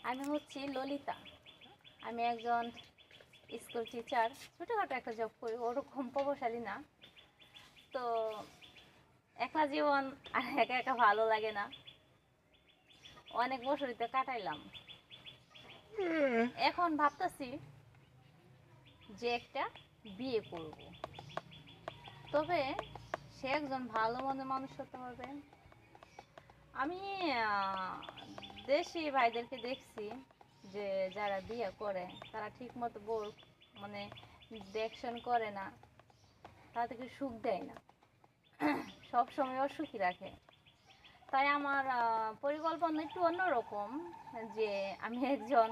আমি হচ্ছি ললিতা। আমি একজন স্কুল টিচার, ছোটোখাটো একটা জব করি, ওরকম প্রভাবশালী না। তো একলা জীবন আর একা একা ভালো লাগে না, অনেক বছরই তো কাটাইলাম। এখন ভাবতেছি যে একটা বিয়ে করব, তবে সে একজন ভালো মনের মানুষ হতে হবে। আমি দেশি ভাইদেরকে দেখছি যে যারা বিয়ে করে তারা ঠিক মতো বউ মানে দেখশন করে না, তাদেরকে সুখ দেয় না, সব সময় অসুখী রাখে। তাই আমার পরিকল্পনা একটু অন্যরকম, যে আমি একজন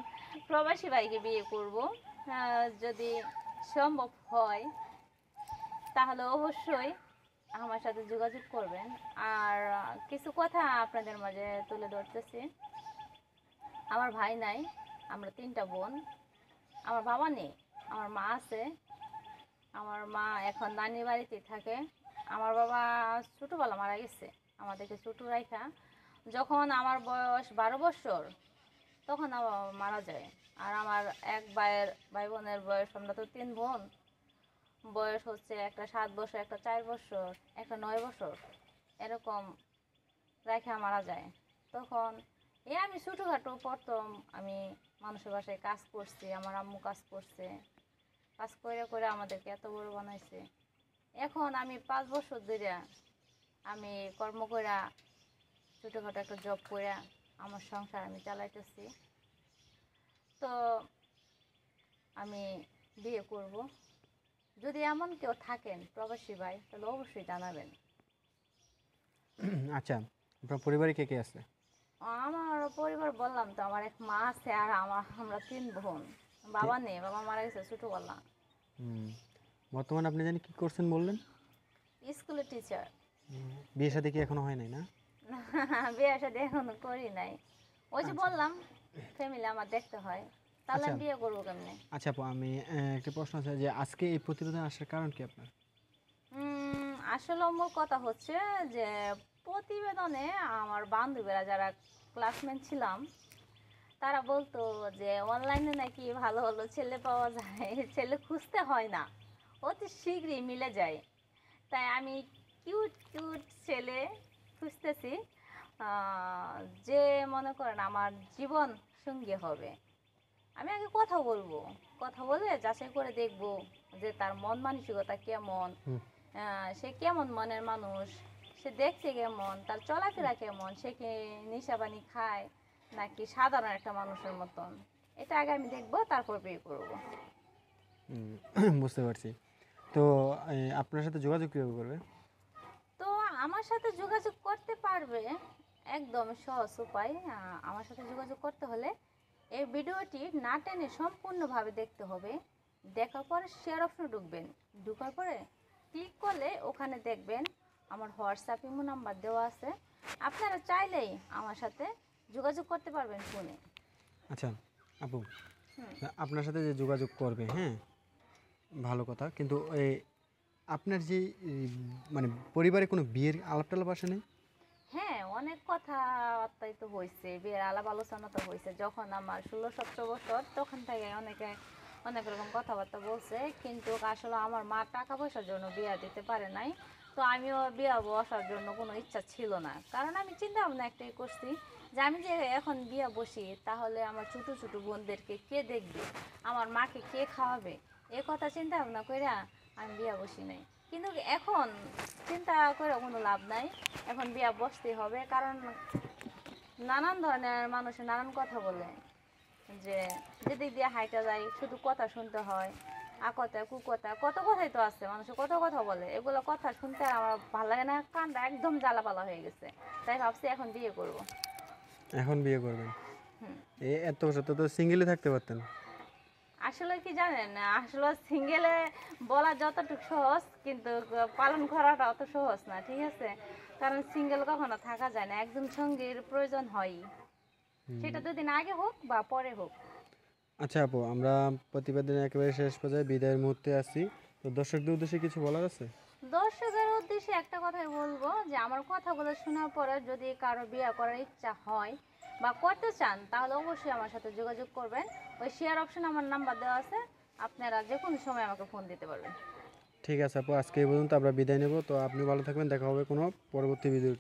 প্রবাসী ভাইকে বিয়ে করব। যদি সম্ভব হয় তাহলে অবশ্যই আমার সাথে যোগাযোগ করবেন। আর কিছু কথা আপনাদের মাঝে তুলে ধরতেছি। আমার ভাই নাই, আমরা তিনটা বোন। আমার বাবা নেই, আমার মা আছে। আমার মা এখন নানির বাড়িতে থাকে। আমার বাবা ছোটোবেলা মারা গেছে, আমাদেরকে ছোটো রাইখা। যখন আমার বয়স 12 বছর তখন আমার বাবা মারা যায়। আর আমার এক ভাই বোনের বয়স, আমরা তো 3 বোন, বয়স হচ্ছে একটা 7 বছর, একটা 4 বছর, একটা 9 বছর, এরকম রাইখা মারা যায়। তখন আমি ছোটোখাটো প্রথম আমি মানুষের বাসায় কাজ করছি, আমার আম্মু কাজ করছে, কাজ করে করে আমাদেরকে এত বড় বানাইছে। এখন আমি 5 বছর ধরে আমি কর্ম করে, ছোটোখাটো একটা জব করে আমার সংসার আমি চালাইতেছি। তো আমি বিয়ে করব। যদি এমন কেউ থাকেন প্রবাসী ভাই, তাহলে অবশ্যই জানাবেন। আচ্ছা, আপনার পরিবারে কে কে আছে? আমার পরিবার বললাম তো, আমার এক মা আছে আর আমরা 3 বোন। বাবা নেই, বাবা মারা গেছে ছোটোবেলা। হুম, বর্তমানে আপনি জানি কি করছেন বললেন? স্কুলের টিচার। বিয়ে শাদী কি এখনো হয় নাই না? বিয়ে শাদী এখনো করি নাই। ওই যে আচ্ছা বললাম, ফ্যামিলি আমার দেখতে হয়, তাহলে আচ্ছা আমি বিয়ে করবো কেমনে? আচ্ছা আপু, আমি একটা প্রশ্ন আছে যে আজকে এই প্রতিবেদনে আসার কারণ কি আপনার? আসলে মূল কথা হচ্ছে যে প্রতিবেদনে আমার বান্ধবীরা যারা ক্লাসমেট ছিলাম, তারা বলতো যে অনলাইনে নাকি ভালো ভালো ছেলে পাওয়া যায়, ছেলে খুঁজতে হয় না, অতি শীঘ্রই মিলে যায়। তাই আমি কিউট কিউট ছেলে খুঁজতেছি, যে মনে করেন আমার জীবন সঙ্গী হবে। আমি আগে কথা বলবো, কথা বলে যাচাই করে দেখব যে তার মন মানসিকতা কেমন, হুম, সে কেমন মনের মানুষ, সে দেখতে কেমন, তার চলাফেরা কেমন, সে কি নেশাপানি খায় নাকি সাধারণ একটা মানুষের মতন। এটা আগে আমি দেখবো, তারপর বিয়ে করবো। বুঝতে পারছি। তো আপনার সাথে যোগাযোগ কীভাবে করবে? তো আমার সাথে যোগাযোগ করতে পারবে একদম সহজ উপায়। আমার সাথে যোগাযোগ করতে হলে এই ভিডিওটি না টেনে সম্পূর্ণভাবে দেখতে হবে। দেখার পরে শেয়ার অপশনে ঢুকবেন, ঢুকার পরে ক্লিক করলে ওখানে দেখবেন আমার হোয়াটসঅ্যাপ ইমো নাম্বার দেওয়া আছে। আপনারা চাইলেই আমার সাথে যোগাযোগ করতে পারবেন ফোনে। আচ্ছা আপু, হুম। আপনার সাথে যে যোগাযোগ করবে, হ্যাঁ, ভালো কথা, কিন্তু আপনার যে মানে পরিবারে কোনো বিয়ের আলাপ টালাপ আসে নাই? হ্যাঁ, অনেক কথাবার্তাই তো হয়েছে, বিয়ের আলাপ আলোচনা তো হয়েছে। যখন আমার 16-17 বছর তখন থেকে অনেকে অনেক রকম কথাবার্তা বলছে, কিন্তু আসলে আমার মা টাকা পয়সার জন্য বিয়ে দিতে পারে নাই। তো আমিও বিয়ে বসার জন্য কোনো ইচ্ছা ছিল না, কারণ আমি চিন্তা ভাবনা একটাই করছি যে আমি যে এখন বিয়ে বসি তাহলে আমার ছোটো ছোটো বোনদেরকে কে দেখবে, আমার মাকে কে খাওয়াবে, এ কথা চিন্তা ভাবনা করে আমি বিয়ে বসি নাই। কিন্তু এখন চিন্তা করে কোনো লাভ নাই, এখন বিয়া বসতেই হবে। কারণ নানান ধরনের মানুষের নানান কথা বলে, যে যেদিক দিয়ে হাইটা যায় শুধু কথা শুনতে হয়, আকথা কুকথা কত কথাই তো আছে, মানুষের কত কথা বলে, এগুলো কথা শুনতে আর আমার ভালো লাগে না, কানটা একদম জ্বালাপালা হয়ে গেছে। তাই ভাবছি এখন বিয়ে করব। এখন বিয়ে করবেন? হুম। এত বছর তো সিঙ্গেলই থাকতে পারতেন। আসলে কি জানেন, আসলে সিঙ্গেলে বলা যতটুকু সহজ, কিন্তু পালন করাটা অত সহজ না, ঠিক আছে? কারণ সিঙ্গেল কখনো থাকা যায় না, একজন সঙ্গীর প্রয়োজন হয়ই, সেটা দুদিন আগে হোক বা পরে হোক। আচ্ছা আপু, আমরা প্রতিবেদনের একেবারে শেষ পর্যায়ে বিদায়ের মুহূর্তে আছি। তো দর্শকদের উদ্দেশ্যে কিছু বলার আছে? দর্শকের উদ্দেশ্যে একটা কথাই বলবো, যে আমার কথাগুলো শোনার পরে যদি কারো বিয়ে করার ইচ্ছা হয় বা করতে চান তাহলে অবশ্যই আমার সাথে যোগাযোগ করবেন। ওই শেয়ার অপশন আমার নাম্বার দেওয়া আছে, আপনারা যে কোনো সময় আমাকে ফোন দিতে পারবেন। ঠিক আছে আপু, আজকে এই পর্যন্ত আমরা বিদায় নেব। তো আপনি ভালো থাকবেন, দেখা হবে কোনো পরবর্তী ভিডিওতে।